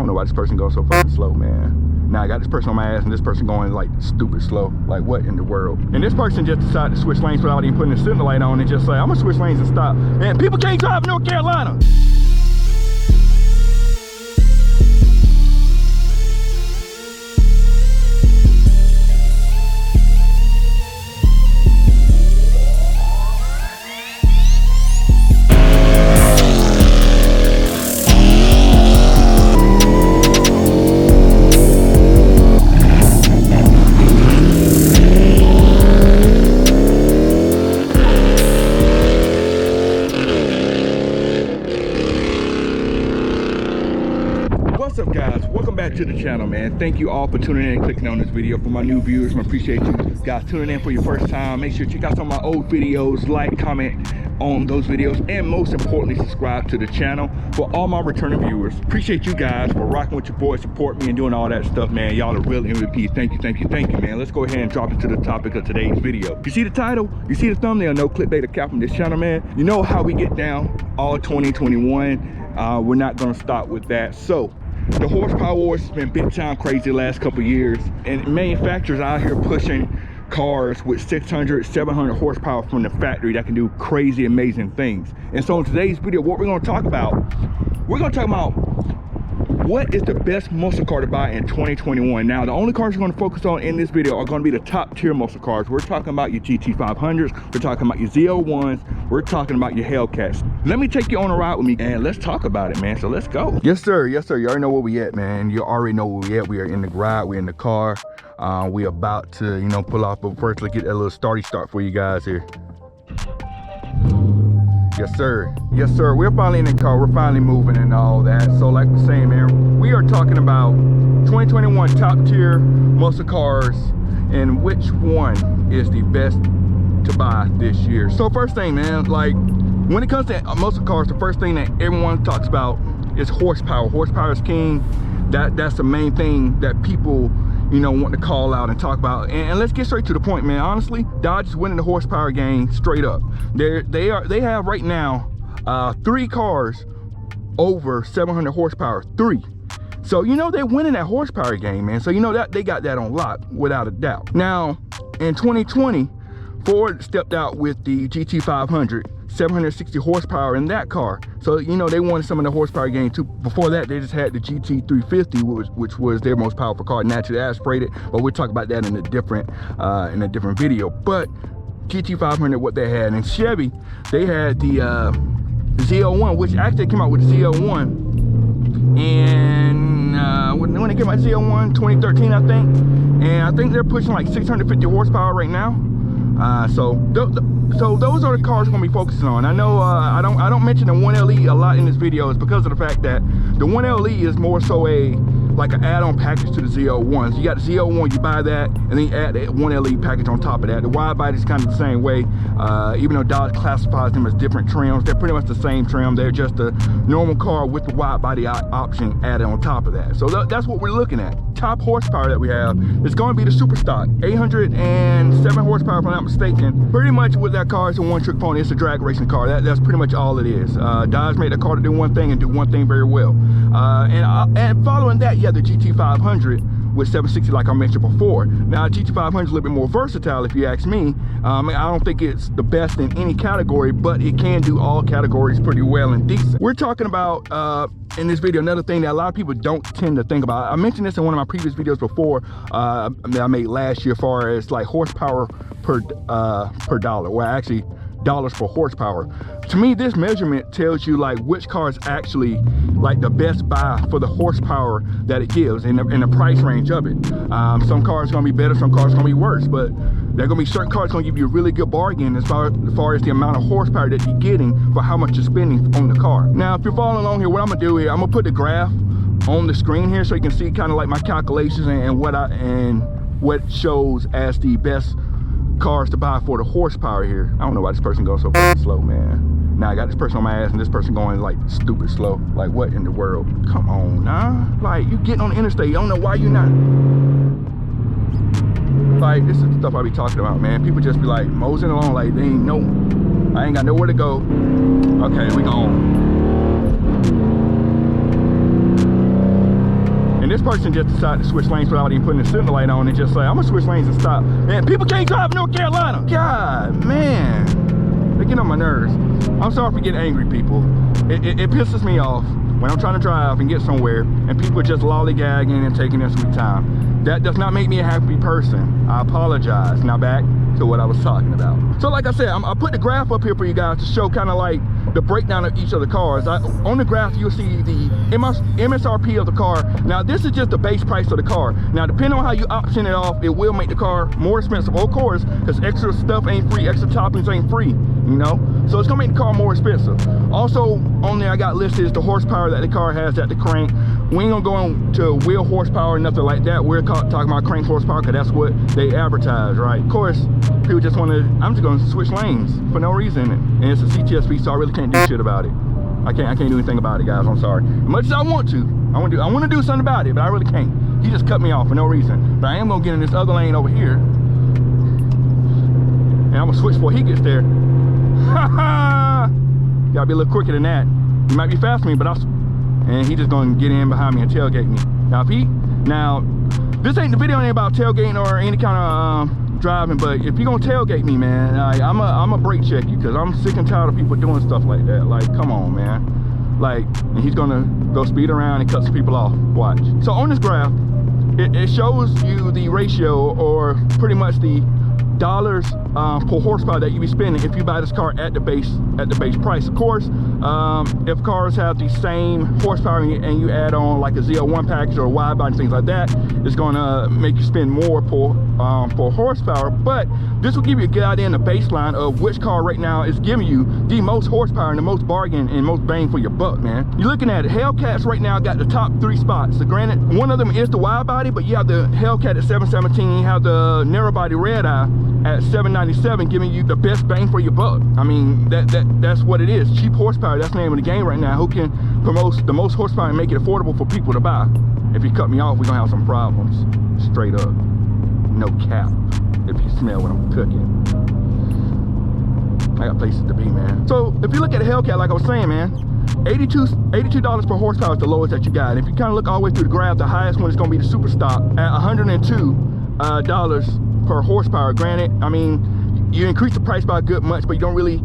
don't know why this person goes so fucking slow, man. Now I got this person on my ass and this person going like stupid slow. Like what in the world? And this person just decided to switch lanes without even putting the signal light on and just say, I'm gonna switch lanes and stop. Man, people can't drive in North Carolina. What's up, guys? Welcome back to the channel, man. Thank you all for tuning in and clicking on this video. For my new viewers, I appreciate you guys tuning in for your first time. Make sure you check out some of my old videos, like, comment on those videos, and most importantly, subscribe to the channel. For all my returning viewers, appreciate you guys for rocking with your boy, support me and doing all that stuff, man. Y'all are real MVP. Thank you, man. Let's go ahead and drop into the topic of today's video. You see the title? You see the thumbnail? No clickbait or cap on this channel, man. You know how we get down all 2021. We're not gonna stop with that. So the horsepower wars has been big time crazy the last couple years, and manufacturers out here pushing cars with 600, 700 horsepower from the factory that can do crazy, amazing things. And so in today's video, what we're going to talk about, what is the best muscle car to buy in 2021. Now, the only cars we're going to focus on in this video are going to be the top tier muscle cars. We're talking about your GT500s, we're talking about your Z01s, we're talking about your Hellcats. Let me take you on a ride with me and let's talk about it, man. So let's go. Yes sir, you already know where we at, man. You already know where we at. We are in the garage, we're in the car. We about to, you know, pull off, but first let's get that little starty start for you guys here. Yes sir, we're finally in the car, we're finally moving and all that. So like we're saying, man, we are talking about 2021 top tier muscle cars and which one is the best to buy this year. So first thing, man, like when it comes to muscle cars, the first thing that everyone talks about is horsepower. Horsepower is king. That's the main thing that people, you know, want to call out and talk about. And let's get straight to the point, man. Honestly, Dodge is winning the horsepower game straight up. They have right now 3 cars over 700 horsepower, 3. So you know they're winning that horsepower game, man. So you know that they got that on lock without a doubt. Now in 2020, Ford stepped out with the GT500, 760 horsepower in that car. So you know they wanted some of the horsepower gain too. Before that, they just had the GT350, which was their most powerful car, naturally aspirated. But we'll talk about that in a different video. But GT500, what they had, and Chevy, they had the Z01, which actually came out with the Z01 and when they came out, Z01 2013, I think. And I think they're pushing like 650 horsepower right now. So those are the cars we're gonna be focusing on. I know I don't mention the 1LE a lot in this video. It's because of the fact that the 1LE is more so like an add-on package to the Z01. So you got the Z01, you buy that, and then you add the 1LE package on top of that. The wide body is kind of the same way, even though Dodge classifies them as different trims. They're pretty much the same trim. They're just a normal car with the wide body option added on top of that. So that's what we're looking at. Top horsepower that we have is going to be the super stock, 807 horsepower if I'm not mistaken. Pretty much with that car, it's a one-trick pony. It's a drag racing car. That's pretty much all it is. Dodge made that car to do one thing and do one thing very well. And following that, yeah, the GT500 with 760, like I mentioned before. Now GT500 is a little bit more versatile if you ask me. I don't think it's the best in any category, but it can do all categories pretty well and decent. We're talking about in this video another thing that a lot of people don't tend to think about. I mentioned this in one of my previous videos before that I made last year, as far as like horsepower per dollar, well actually dollars per horsepower. To me, this measurement tells you like which car is actually like the best buy for the horsepower that it gives and the price range of it. Some cars are gonna be better, some cars are gonna be worse, but there are gonna be certain cars gonna give you a really good bargain as far as the amount of horsepower that you're getting for how much you're spending on the car. Now, if you're following along here, what I'm gonna do here, I'm gonna put the graph on the screen here so you can see kind of like my calculations and what shows as the best cars to buy for the horsepower here. I don't know why this person goes so fucking slow, man. Now I got this person on my ass and this person going like stupid slow. Like what in the world? Come on now. Like you getting on the interstate, you don't know why you not. Like this is the stuff I be talking about, man. People just be like moseying along like they ain't know. I ain't got nowhere to go. Okay, we gone. And this person just decided to switch lanes without even putting the signal light on and just say, I'm gonna switch lanes and stop. And people can't drive in North Carolina. God, man. They get on my nerves. I'm sorry for getting angry, people. It pisses me off when I'm trying to drive and get somewhere and people are just lollygagging and taking their sweet time. That does not make me a happy person. I apologize. Now back to what I was talking about. So like I said, I put the graph up here for you guys to show kind of like the breakdown of each of the cars. On the graph, you'll see the MSRP of the car. Now this is just the base price of the car. Now depending on how you option it off, it will make the car more expensive, of course, because extra stuff ain't free, extra toppings ain't free, you know? So it's gonna make the car more expensive. Also on there I got listed is the horsepower that the car has at the crank. We ain't gonna go into wheel horsepower, nothing like that. We're talking about crank horsepower because that's what they advertise, right? Of course, people just want to, I'm just gonna switch lanes for no reason. And it's a CTSV, so I really can't do shit about it. I can't do anything about it, guys. I'm sorry. As much as I want to, I want to do something about it, but I really can't. He just cut me off for no reason. But I am gonna get in this other lane over here, and I'm gonna switch before he gets there. Gotta be a little quicker than that. He might be faster than me, but and he just gonna get in behind me and tailgate me. Now this ain't the video ain't about tailgating or any kind of driving, but if you're gonna tailgate me, man, I'm a brake check you, because I'm sick and tired of people doing stuff like that. Like, come on, man. Like, and he's gonna go speed around and cut some people off. Watch. So on this graph, it shows you the ratio, or pretty much the dollars per horsepower that you be spending if you buy this car at the base price. Of course, if cars have the same horsepower and you add on like a Z01 package or a wide body, things like that, it's gonna make you spend more per horsepower. But this will give you a good idea in the baseline of which car right now is giving you the most horsepower and the most bargain and most bang for your buck, man. You're looking at it, Hellcats right now got the top 3 spots. So granted, one of them is the wide body, but you have the Hellcat at 717, you have the narrow body red eye at 797, giving you the best bang for your buck. I mean, that's what it is. Cheap horsepower, that's the name of the game right now. Who can promote the most horsepower and make it affordable for people to buy? If you cut me off, we're gonna have some problems. Straight up. No cap. If you smell what I'm cooking. I got places to be, man. So if you look at a Hellcat, like I was saying, man, $82 per horsepower is the lowest that you got. If you kind of look all the way through the graph, the highest one is going to be the Super Stock at $102 per horsepower. Granted, I mean, you increase the price by a good much, but you don't really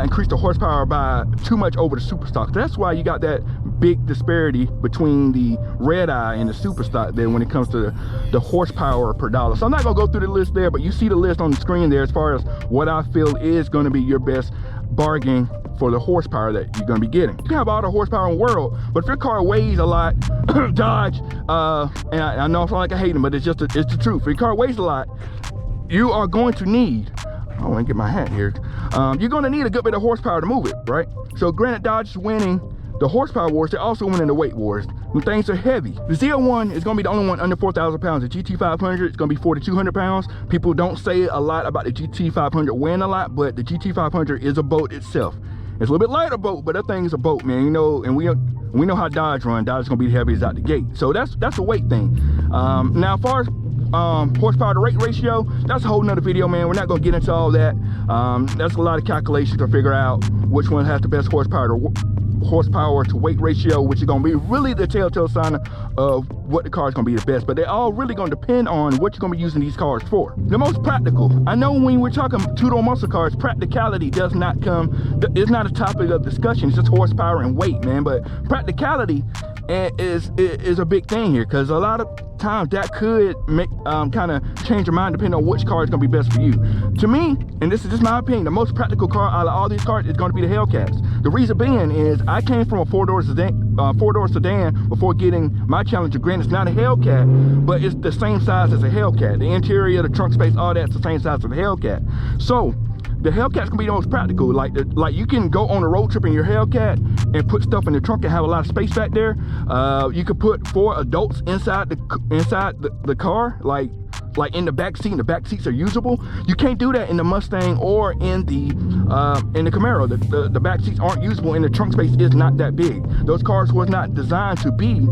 increase the horsepower by too much over the Super Stock. That's why you got that big disparity between the red eye and the Super Stock there when it comes to the horsepower per dollar. So I'm not gonna go through the list there, but you see the list on the screen there as far as what I feel is going to be your best bargain for the horsepower that you're going to be getting. You can have all the horsepower in the world, but if your car weighs a lot, Dodge, and I know I sound like I hate them, but it's the truth. If your car weighs a lot, you are going to need, I want to get my hat here, you're going to need a good bit of horsepower to move it, right? So granted, Dodge is winning the horsepower wars, they're also winning the weight wars. When things are heavy, the Z01 is going to be the only one under 4,000 pounds. The GT500 is going to be 4,200 pounds. People don't say a lot about the GT500 weighing a lot, but the GT500 is a boat itself. It's a little bit lighter boat, but that thing is a boat, man. You know, and we know how Dodge run. Dodge is going to be the heaviest out the gate. So that's a weight thing. Now, as far as horsepower to weight ratio, that's a whole nother video, man. We're not going to get into all that. That's a lot of calculations to figure out which one has the best horsepower to weight ratio, which is going to be really the telltale sign of what the car is going to be the best. But they're all really going to depend on what you're going to be using these cars for. The most practical, I know when we're talking two-door muscle cars, practicality does not come, it's not a topic of discussion. It's just horsepower and weight, man. But practicality is a big thing here, because a lot of times that could make kind of change your mind depending on which car is going to be best for you. To me, and this is just my opinion, the most practical car out of all these cars is going to be the Hellcats. The reason being is I came from a four-door sedan before getting my Challenger. Granted, it's not a Hellcat, but it's the same size as a Hellcat. The interior, the trunk space, all that's the same size as a Hellcat. So the Hellcat's gonna be the most practical. Like you can go on a road trip in your Hellcat and put stuff in the trunk and have a lot of space back there. You could put 4 adults inside the car, like in the back seat, and the back seats are usable. You can't do that in the Mustang or in the Camaro. The back seats aren't usable, and the trunk space is not that big. Those cars was not designed to be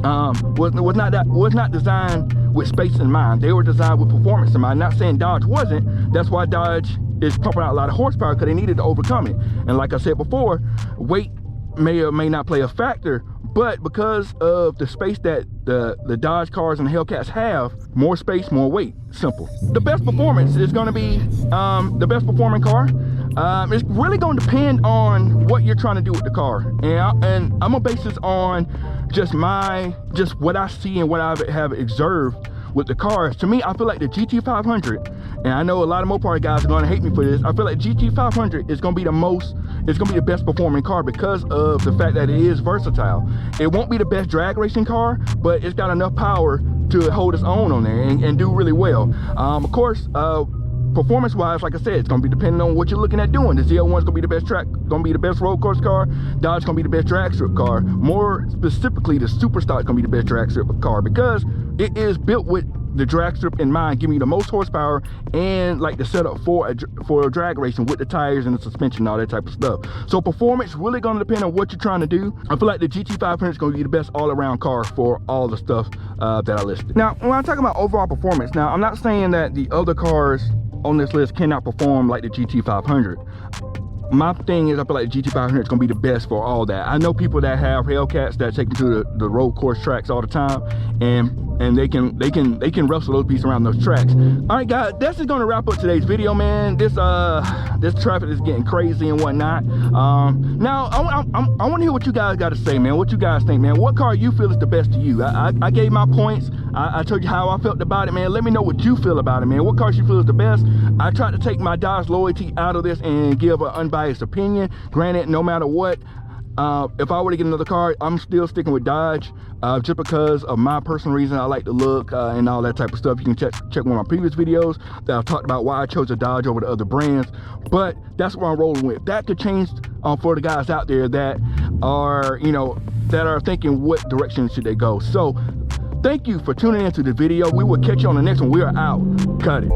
was not designed with space in mind. They were designed with performance in mind. Not saying Dodge wasn't. That's why Dodge is pumping out a lot of horsepower, because they needed to overcome it. And like I said before, weight may or may not play a factor, but because of the space that the Dodge cars and the Hellcats have, more space, more weight, simple. The best performance is going to be the best performing car. It's really going to depend on what you're trying to do with the car, and I'm gonna base this on just what I see and what I have observed with the cars. To me, I feel like the GT500, and I know a lot of Mopar guys are going to hate me for this, I feel like GT500 is going to be the best performing car because of the fact that it is versatile. It won't be the best drag racing car, but it's got enough power to hold its own on there and do really well. Of course, performance wise, like I said, it's going to be depending on what you're looking at doing. The ZL1 is going to be the best the best road course car. Dodge is going to be the best drag strip car. More specifically, the Superstock is going to be the best drag strip car because it is built with the drag strip in mind, giving you the most horsepower and like the setup for a drag racing with the tires and the suspension and all that type of stuff. So performance really going to depend on what you're trying to do. I feel like the GT500 is going to be the best all-around car for all the stuff that I listed. Now, when I'm talking about overall performance, now I'm not saying that the other cars on this list cannot perform like the GT500. My thing is, I feel like the GT500 is going to be the best for all that. I know people that have Hellcats that take them to the road course tracks all the time, and they can wrestle those beasts around those tracks. All right, guys, this is going to wrap up today's video, man. This traffic is getting crazy and whatnot. Now I want to hear what you guys got to say, man. What you guys think, man? What car you feel is the best to you? I gave my points. I told you how I felt about it, man. Let me know what you feel about it, man. What cars you feel is the best? I tried to take my Dodge loyalty out of this and give an unbiased opinion. Granted, no matter what, if I were to get another car, I'm still sticking with Dodge, just because of my personal reason. I like the look and all that type of stuff. You can check one of my previous videos that I talked about why I chose a Dodge over the other brands, but that's what I'm rolling with. That could change for the guys out there that are, that are thinking what direction should they go. So thank you for tuning into the video. We will catch you on the next one. We are out. Cut it.